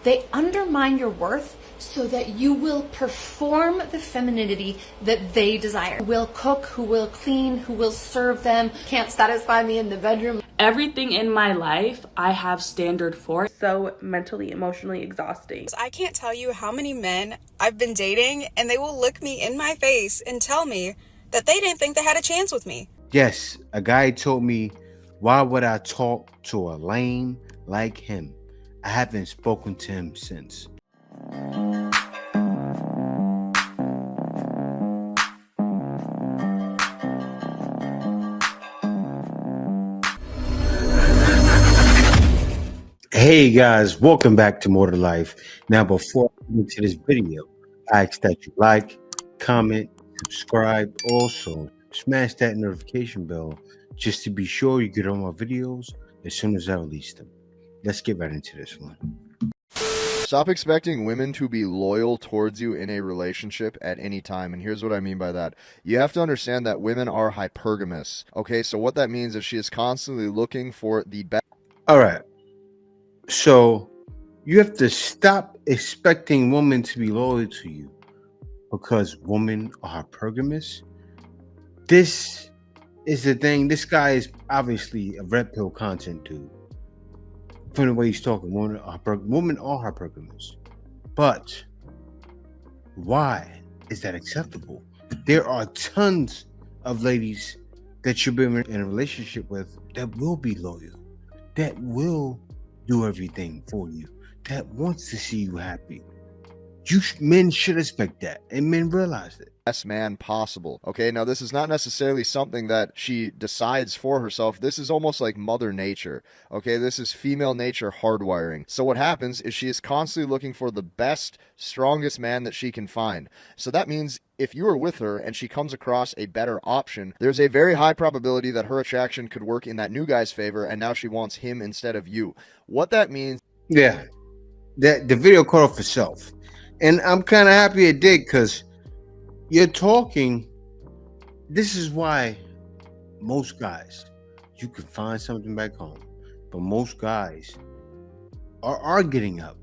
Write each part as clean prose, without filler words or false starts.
They undermine your worth so that you will perform the femininity that they desire. Who will cook, who will clean, who will serve them, can't satisfy me in the bedroom. Everything in my life I have standard for. So mentally, emotionally exhausting. I can't tell you how many men I've been dating and they will look me in my face and tell me that they didn't think they had a chance with me. Yes, a guy told me, why would I talk to a lame like him? I haven't spoken to him since. Hey guys, welcome back to More to Life. Now, before I get into this video, I ask that you like, comment, subscribe. Also, smash that notification bell just to be sure you get all my videos as soon as I release them. Let's get right into this one. Stop expecting women to be loyal towards you in a relationship at any time. And here's what I mean by that. You have to understand that women are hypergamous. Okay, so what that means is she is constantly looking for the best. All right. So you have to stop expecting women to be loyal to you because women are hypergamous. This is the thing. This guy is obviously a red pill content dude. From the way he's talking, women are hypergamous. But why is that acceptable? There are tons of ladies that you've been in a relationship with that will be loyal, that will do everything for you, that wants to see you happy. Men should expect that, and men realize it. Best man possible. Okay, now this is not necessarily something that she decides for herself. This is almost like mother nature. Okay, this is female nature hardwiring. So what happens is she is constantly looking for the best, strongest man that she can find. So that means if you are with her and she comes across a better option, there's a very high probability that her attraction could work in that new guy's favor, and now she wants him instead of you. What that means... Yeah, that the video caught off itself. And I'm kind of happy it did, because you're talking. This is why most guys, you can find something back home, but most guys are getting up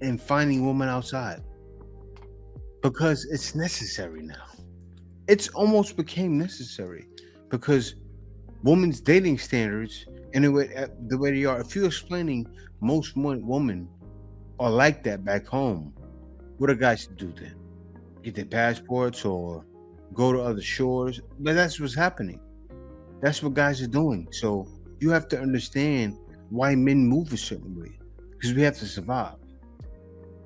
and finding women outside because it's necessary now. It's almost became necessary because women's dating standards and the way they are. If you're explaining most women are like that back home, what are guys to do then? Get their passports or go to other shores? But that's what's happening. That's what guys are doing. So you have to understand why men move a certain way, because we have to survive.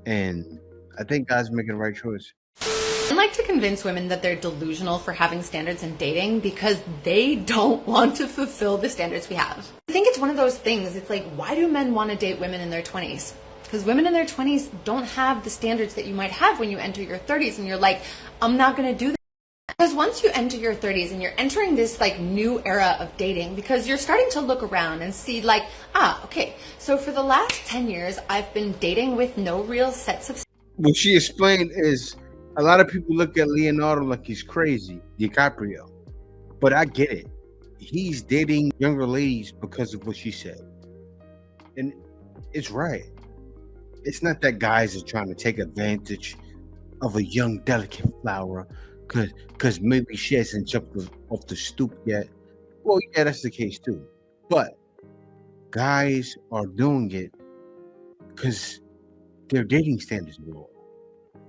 And I think guys are making the right choice. I like to convince women that they're delusional for having standards in dating because they don't want to fulfill the standards we have. I think it's one of those things. It's like, why do men want to date women in their 20s? Because women in their 20s don't have the standards that you might have when you enter your 30s, and you're like, I'm not going to do that. Because once you enter your 30s and you're entering this like new era of dating, because you're starting to look around and see like, okay, so for the last 10 years, I've been dating with no real sets of... What she explained is a lot of people look at Leonardo like he's crazy, DiCaprio. But I get it. He's dating younger ladies because of what she said. And it's right. It's not that guys are trying to take advantage of a young, delicate flower because maybe she hasn't jumped off the stoop yet. Well, yeah, that's the case too. But guys are doing it because their dating standards are low.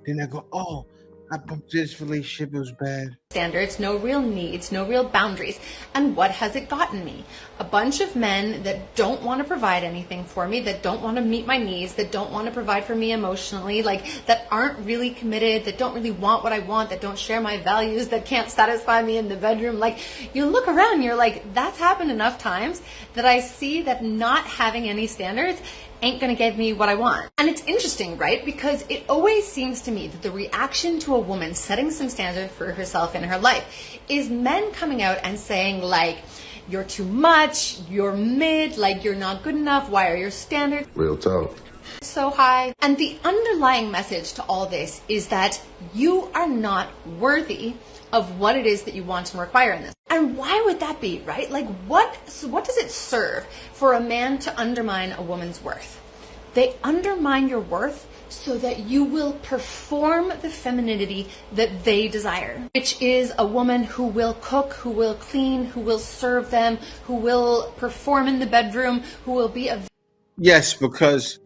Then I go, oh, I bumped this relationship, it was bad. Standards, no real needs, no real boundaries. And what has it gotten me? A bunch of men that don't want to provide anything for me, that don't want to meet my needs, that don't want to provide for me emotionally, like that aren't really committed, that don't really want what I want, that don't share my values, that can't satisfy me in the bedroom. Like, you look around, you're like, that's happened enough times that I see that not having any standards ain't gonna give me what I want. And it's interesting, right? Because it always seems to me that the reaction to a woman setting some standard for herself in her life is men coming out and saying like, you're too much, you're mid, like you're not good enough, why are your standards real talk so high? And the underlying message to all this is that you are not worthy of what it is that you want and require in this. And why would that be, right? Like what does it serve for a man to undermine a woman's worth? They undermine your worth so that you will perform the femininity that they desire, which is a woman who will cook, who will clean, who will serve them, who will perform in the bedroom, who will be a... Yes, because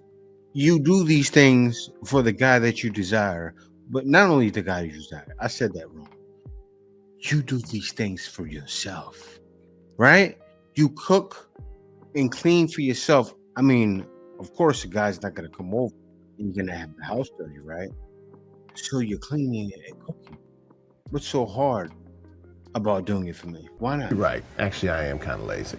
you do these things for the guy that you desire, but not only the guy you desire. I said that wrong. You do these things for yourself, right? You cook and clean for yourself. I mean, of course, the guy's not going to come over and you're going to have the house dirty, right? So you're cleaning and cooking. What's so hard about doing it for me? Why not? You're right. Actually, I am kind of lazy.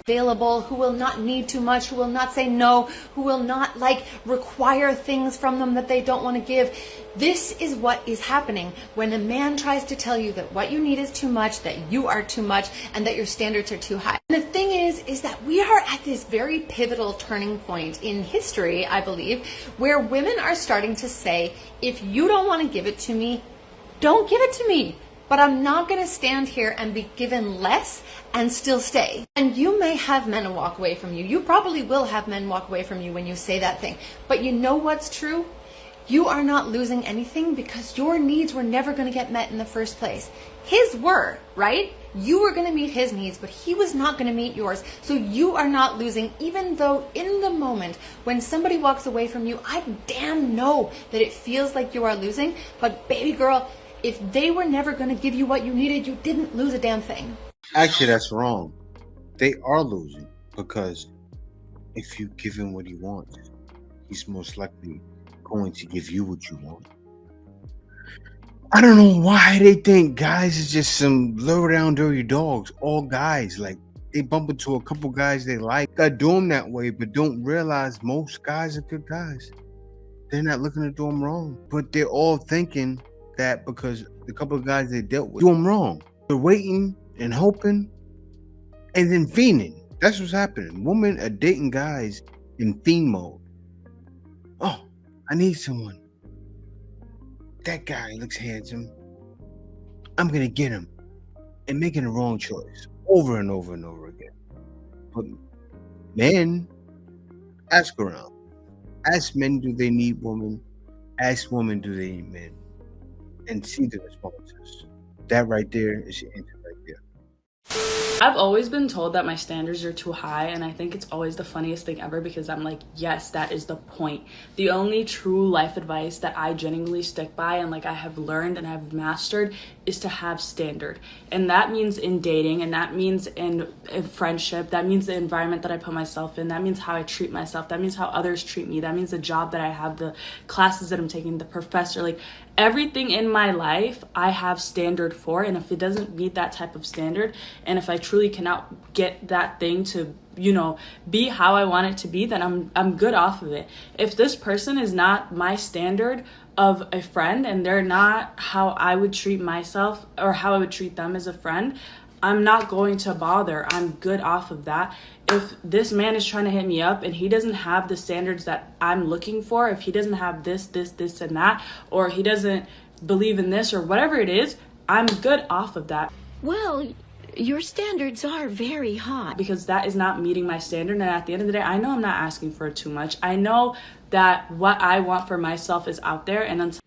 Available, who will not need too much, who will not say no, who will not require things from them that they don't want to give. This is what is happening when a man tries to tell you that what you need is too much, that you are too much, and that your standards are too high. And the thing is that we are at this very pivotal turning point in history, I believe, where women are starting to say, if you don't want to give it to me, don't give it to me. But I'm not going to stand here and be given less and still stay. And you may have men walk away from you. You probably will have men walk away from you when you say that thing. But you know what's true? You are not losing anything because your needs were never going to get met in the first place. His were, right? You were going to meet his needs, but he was not going to meet yours. So you are not losing, even though in the moment when somebody walks away from you, I damn know that it feels like you are losing. But baby girl, if they were never going to give you what you needed, you didn't lose a damn thing. Actually, that's wrong. They are losing because if you give him what he wants, he's most likely going to give you what you want. I don't know why they think guys is just some low down dirty dogs. All guys, they bump into a couple guys they like that do them that way, but don't realize most guys are good guys. They're not looking to do them wrong, but they're all thinking that because the couple of guys they dealt with do them wrong. They're waiting and hoping and then fiending. That's what's happening. Women are dating guys in fiend mode. Oh, I need someone. That guy looks handsome. I'm going to get him. And making the wrong choice over and over and over again. But men, ask around. Ask men, do they need women? Ask women, do they need men? And see the responses. That right there is your answer right there. I've always been told that my standards are too high, and I think it's always the funniest thing ever because I'm like, yes, that is the point. The only true life advice that I genuinely stick by and I have learned and have mastered is to have standard. And that means in dating, and that means in friendship, that means the environment that I put myself in, that means how I treat myself, that means how others treat me, that means the job that I have, the classes that I'm taking, the professor, everything in my life I have standard for. And if it doesn't meet that type of standard, and if I truly cannot get that thing to be how I want it to be, then I'm good off of it. If this person is not my standard of a friend and they're not how I would treat myself or how I would treat them as a friend, I'm not going to bother. I'm good off of that. If this man is trying to hit me up and he doesn't have the standards that I'm looking for, if he doesn't have this, and that, or he doesn't believe in this or whatever it is, I'm good off of that. Well, your standards are very high. Because that is not meeting my standard. And at the end of the day, I know I'm not asking for too much. I know that what I want for myself is out there. And until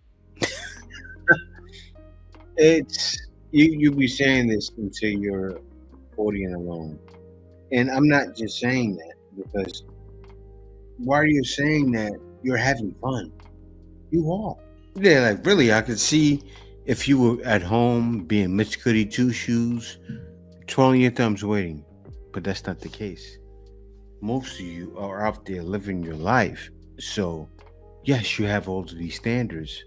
It's you be saying this until you're 40 and alone. And I'm not just saying that because why are you saying that? You're having fun. You are. Yeah, really, I could see if you were at home being Mitch Goody Two Shoes, twirling your thumbs waiting. But that's not the case. Most of you are out there living your life. So, yes, you have all of these standards,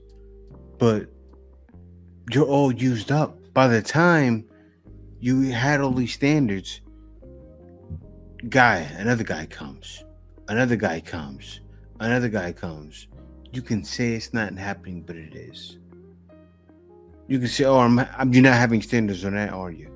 but you're all used up. By the time you had all these standards, another guy comes. You can say it's not happening, but it is. You can say, oh, you're not having standards on that, are you?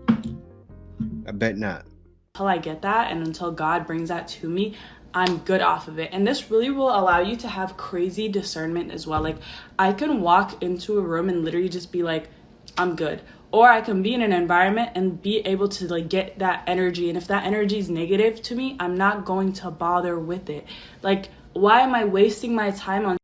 I bet not. Until I get that and until God brings that to me, I'm good off of it. And this really will allow you to have crazy discernment as well. I can walk into a room and literally just be like, I'm good. Or I can be in an environment and be able to get that energy. And if that energy is negative to me, I'm not going to bother with it. why am I wasting my time on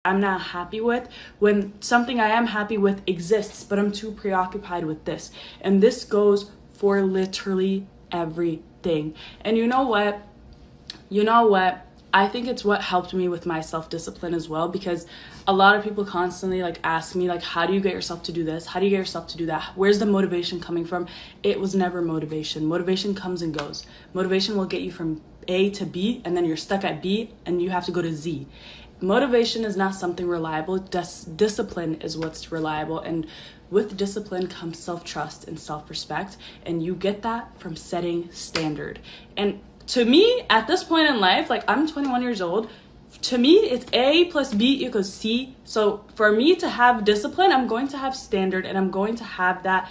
I'm not happy with when something I am happy with exists, but I'm too preoccupied with this. And this goes for literally everything. And you know what? I think it's what helped me with my self-discipline as well, because a lot of people constantly like ask me like, how do you get yourself to do this? How do you get yourself to do that? Where's the motivation coming from? It was never motivation. Motivation comes and goes. Motivation will get you from A to B, and then you're stuck at B and you have to go to Z. Motivation is not something reliable. Discipline is what's reliable. And with discipline comes self-trust and self-respect. And you get that from setting standard. And to me, at this point in life, like I'm 21 years old, to me, it's A plus B equals C. So for me to have discipline, I'm going to have standard, and I'm going to have that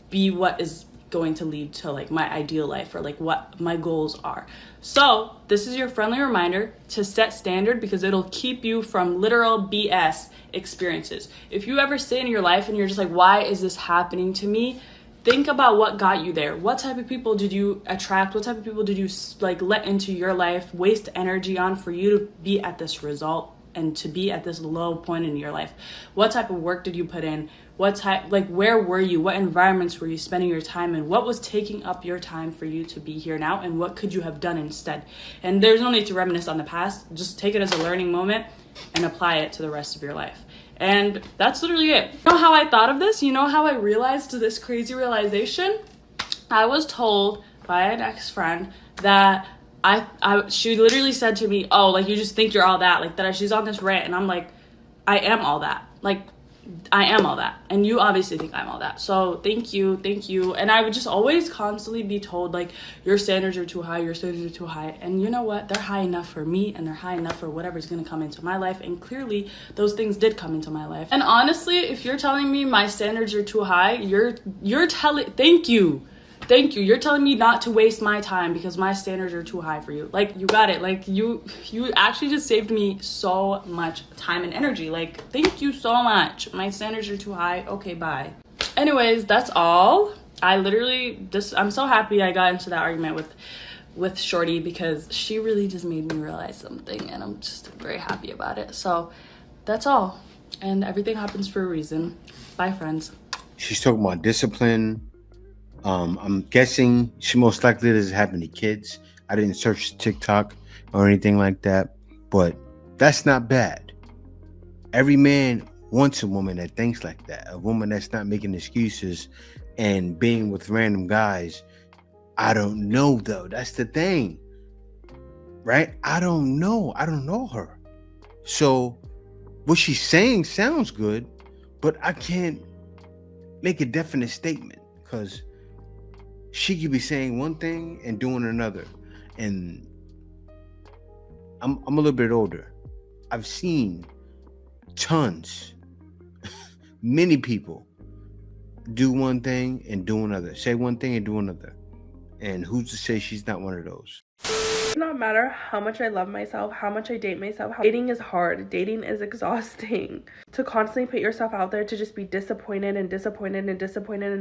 be what is going to lead to like my ideal life, or like what my goals are. So this is your friendly reminder to set standard, because it'll keep you from literal BS experiences. If you ever sit in your life and you're just like, why is this happening to me? Think about what got you there. What type of people did you attract? What type of people did you like let into your life, waste energy on for you to be at this result and to be at this low point in your life? What type of work did you put in? What type, like, where were you? What environments were you spending your time in? What was taking up your time for you to be here now? And what could you have done instead? And there's no need to reminisce on the past. Just take it as a learning moment and apply it to the rest of your life. And that's literally it. You know how I thought of this? You know how I realized this crazy realization? I was told by an ex-friend that she literally said to me, oh, like, you just think you're all that, like that she's on this rant. And I'm like, I am all that. Like, I am all that. And you obviously think I'm all that. So thank you. And I would just always constantly be told, like, your standards are too high, your standards are too high. And you know what? They're high enough for me, and they're high enough for whatever's going to come into my life. And clearly those things did come into my life. And honestly, if you're telling me my standards are too high, you're telling, thank you. You're telling me not to waste my time because my standards are too high for you. Like, you got it. Like, you actually just saved me so much time and energy. Like, thank you so much. My standards are too high. Okay, bye. Anyways, that's all. I'm so happy I got into that argument with Shorty, because she really just made me realize something, and I'm just very happy about it. So that's all. And everything happens for a reason. Bye, friends. She's talking about discipline. I'm guessing she most likely doesn't have any kids. I didn't search TikTok or anything like that, but that's not bad. Every man wants a woman that thinks like that, a woman that's not making excuses and being with random guys. I don't know, though. That's the thing, right? I don't know her. So what she's saying sounds good, but I can't make a definite statement, because she could be saying one thing and doing another. And I'm a little bit older. I've seen tons, many people do one thing and do another. Say one thing and do another. And who's to say she's not one of those? It does not matter how much I love myself, how much I date myself. Dating is hard. Dating is exhausting. To constantly put yourself out there to just be disappointed and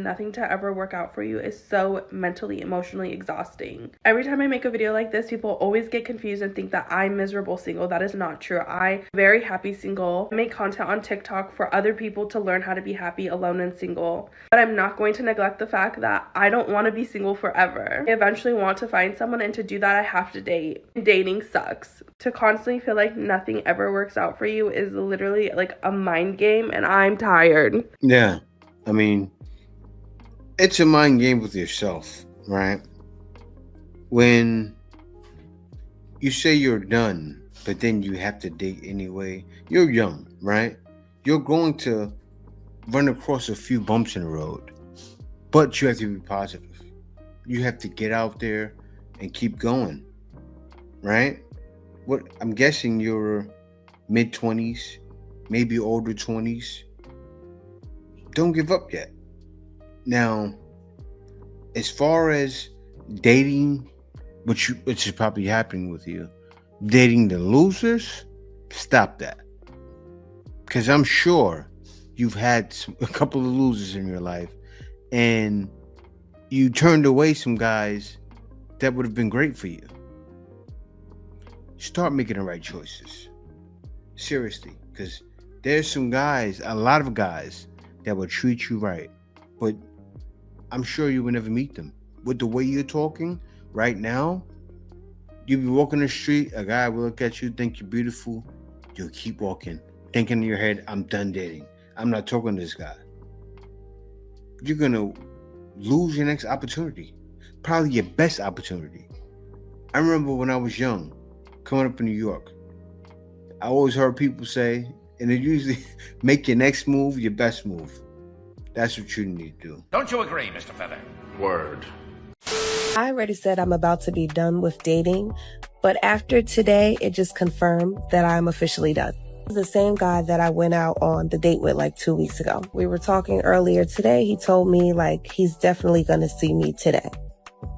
nothing to ever work out for you is so mentally, emotionally exhausting. Every time I make a video like this, people always get confused and think that I'm miserable single. That is not true. I'm very happy single. I make content on TikTok for other people to learn how to be happy alone and single. But I'm not going to neglect the fact that I don't want to be single forever. I eventually want to find someone, and to do that, I have to date. Dating sucks. To constantly feel like nothing ever works out for you is literally like a mind game, and I'm tired. Yeah. I mean, it's a mind game with yourself, right? When you say you're done, but then you have to date anyway, you're young, right? You're going to run across a few bumps in the road, but you have to be positive. You have to get out there and keep going, right? What I'm guessing you're mid-20s, maybe older 20s. Don't give up yet. Now, as far as dating, which is probably happening with you, dating the losers, stop that. Because I'm sure you've had a couple of losers in your life, and you turned away some guys that would have been great for you. start making the right choices. Seriously, because there's some guys, a lot of guys, that will treat you right, but I'm sure you will never meet them. With the way you're talking right now, you be walking the street, a guy will look at you, think you're beautiful, you'll keep walking, thinking in your head, I'm done dating. I'm not talking to this guy. You're gonna lose your next opportunity, probably your best opportunity. I remember when I was young, coming up in New York, I always heard people say, and it usually make your next move your best move. That's what you need to do. Don't you agree, Mr. Feather? Word. I already said I'm about to be done with dating, but after today, it just confirmed that I'm officially done. The same guy that I went out on the date with like 2 weeks ago. We were talking earlier today. He told me like he's definitely going to see me today.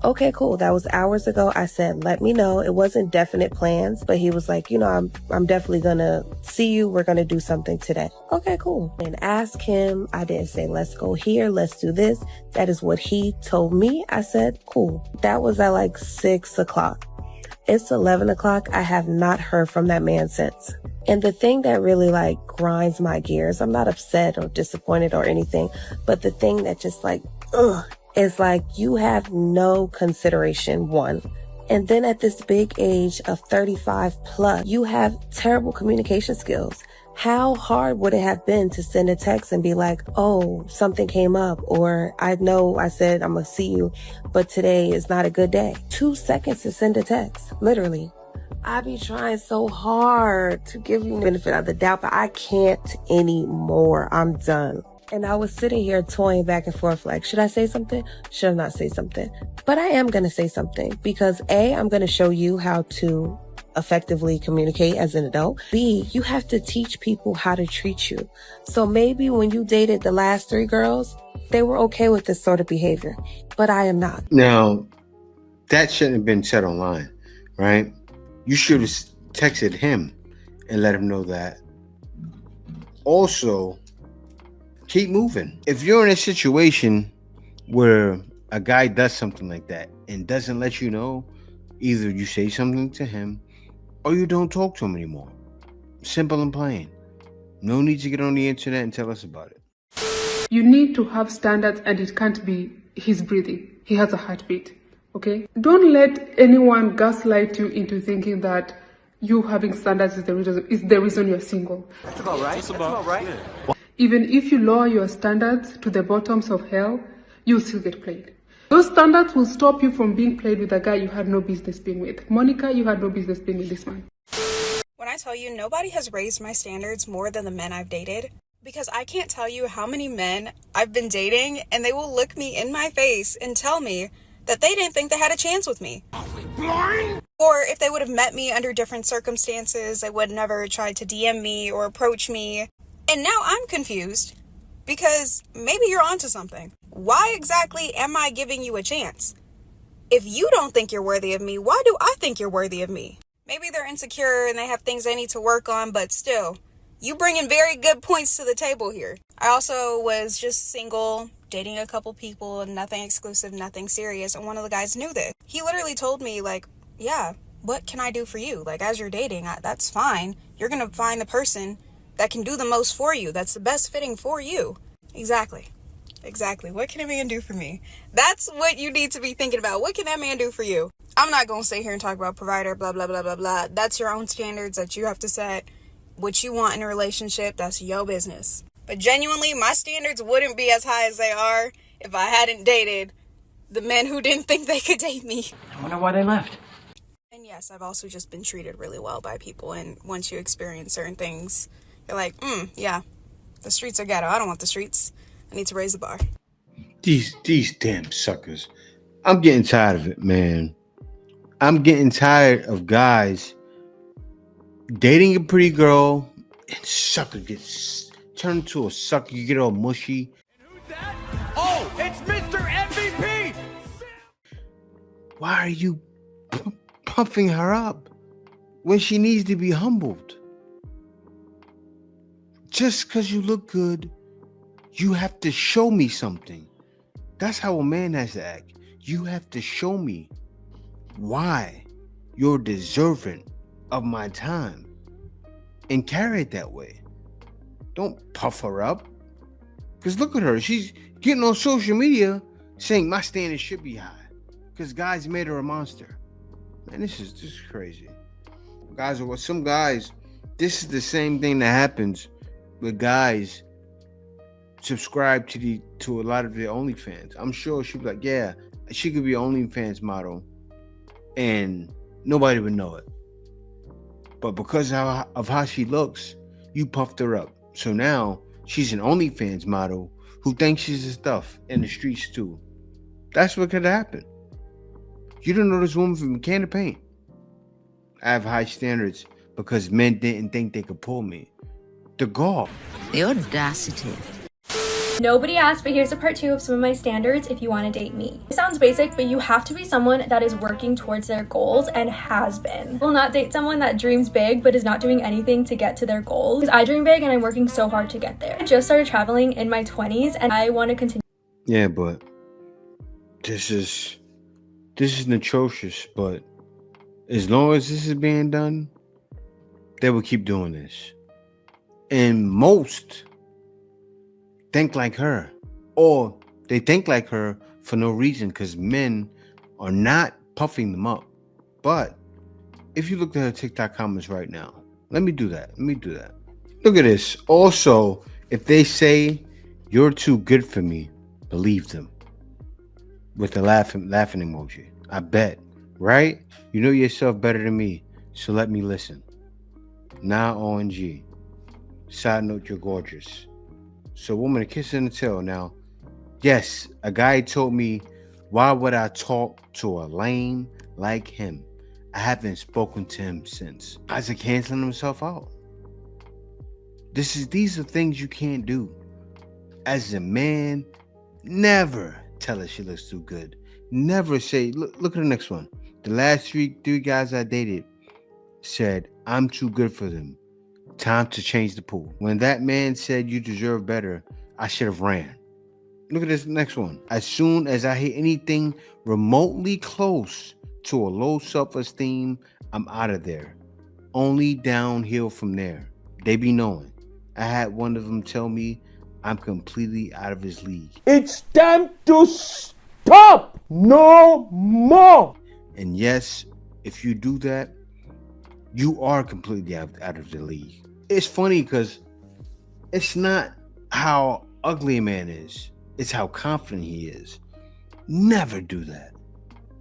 Okay, cool. That was hours ago. I said, let me know. It wasn't definite plans, but he was like, I'm definitely going to see you. We're going to do something today. Okay, cool. And ask him. I didn't say, let's go here. Let's do this. That is what he told me. I said, cool. That was at like 6 o'clock. It's 11 o'clock. I have not heard from that man since. And the thing that really like grinds my gears, I'm not upset or disappointed or anything, but the thing that just like, is like you have no consideration, one. And then at this big age of 35 plus, you have terrible communication skills. How hard would it have been to send a text and be like, oh, something came up, or I know I said I'm gonna see you, but today is not a good day. 2 seconds to send a text, literally. I be trying so hard to give you the benefit of the doubt, but I can't anymore. I'm done. And I was sitting here toying back and forth like, should I say something? Should I not say something? But I am going to say something because A, I'm going to show you how to effectively communicate as an adult. B, you have to teach people how to treat you. So maybe when you dated the last 3 girls, they were okay with this sort of behavior, but I am not. Now, that shouldn't have been said online, right? You should have texted him and let him know that. Also, keep moving. If you're in a situation where a guy does something like that and doesn't let you know, either you say something to him or you don't talk to him anymore. Simple and plain. No need to get on the internet and tell us about it. You need to have standards, and it can't be his breathing. He has a heartbeat, okay? Don't let anyone gaslight you into thinking that you having standards is the reason you're single. That's about right. That's about right. Yeah. Even if you lower your standards to the bottoms of hell, you'll still get played. Those standards will stop you from being played with a guy you had no business being with. Monica, you had no business being with this man. When I tell you nobody has raised my standards more than the men I've dated, because I can't tell you how many men I've been dating and they will look me in my face and tell me that they didn't think they had a chance with me. Are we blind? Or if they would have met me under different circumstances, they would never try to DM me or approach me. And now I'm confused because maybe you're onto something. Why exactly am I giving you a chance? If you don't think you're worthy of me, why do I think you're worthy of me? Maybe they're insecure and they have things they need to work on, but still, you bring in very good points to the table here. I also was just single, dating a couple people, and nothing exclusive, nothing serious, and one of the guys knew this. He literally told me, like, yeah, what can I do for you? Like, as you're dating, that's fine. You're gonna find the person that can do the most for you, that's the best fitting for you. Exactly. What can a man do for me? That's what you need to be thinking about. What can that man do for you? I'm not gonna sit here and talk about provider, blah, blah, blah, blah, blah. That's your own standards that you have to set. What you want in a relationship, that's your business. But genuinely, my standards wouldn't be as high as they are if I hadn't dated the men who didn't think they could date me. I wonder why they left. And yes, I've also just been treated really well by people. And once you experience certain things, you're like, yeah, the streets are ghetto. I don't want the streets. I need to raise the bar. These damn suckers. I'm getting tired of it, man. I'm getting tired of guys dating a pretty girl and sucker gets turned into a sucker. You get all mushy. And who's that? Oh, it's Mr. MVP! Why are you puffing her up when she needs to be humbled? Just because you look good, you have to show me something. That's how a man has to act. You have to show me why you're deserving of my time and carry it that way. Don't puff her up. Because look at her. She's getting on social media saying my standards should be high because guys made her a monster. Man, this is crazy. Guys, or some guys, this is the same thing that happens with guys subscribe to a lot of their OnlyFans. I'm sure she'd be like, yeah, she could be an OnlyFans model and nobody would know it. But because of how she looks, you puffed her up. So now she's an OnlyFans model who thinks she's the stuff in the streets too. That's what could happen. You don't know this woman from a can of paint. I have high standards because men didn't think they could pull me. The gall. The audacity. Nobody asked, but here's a part 2 of some of my standards if you want to date me. It sounds basic, but you have to be someone that is working towards their goals and has been. Will not date someone that dreams big but is not doing anything to get to their goals. Because I dream big and I'm working so hard to get there. I just started traveling in my 20s and I want to continue. Yeah, but this is atrocious, but as long as this is being done, they will keep doing this. And most think like her, or they think like her for no reason because men are not puffing them up. But if you look at her TikTok comments right now, let me do that. Look at this. Also, if they say you're too good for me, believe them. With the laughing emoji. I bet, right? You know yourself better than me, so let me listen. Nah, ONG. Side note, you're gorgeous. So, woman, a kiss in the tail. Now, yes, a guy told me, why would I talk to a lame like him? I haven't spoken to him since. Guys are canceling himself out. These are things you can't do. As a man, never tell her she looks too good. Never say, look at the next one. The last three guys I dated said, I'm too good for them. Time to change the pool. When that man said you deserve better, I should have ran. Look at this next one. As soon as I hit anything remotely close to a low self-esteem, I'm out of there. Only downhill from there. They be knowing. I had one of them tell me I'm completely out of his league. It's time to stop! No more! And yes, if you do that, you are completely out of the league. It's funny because it's not how ugly a man is. It's how confident he is. Never do that.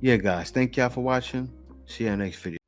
Yeah, guys, thank y'all for watching. See you next video.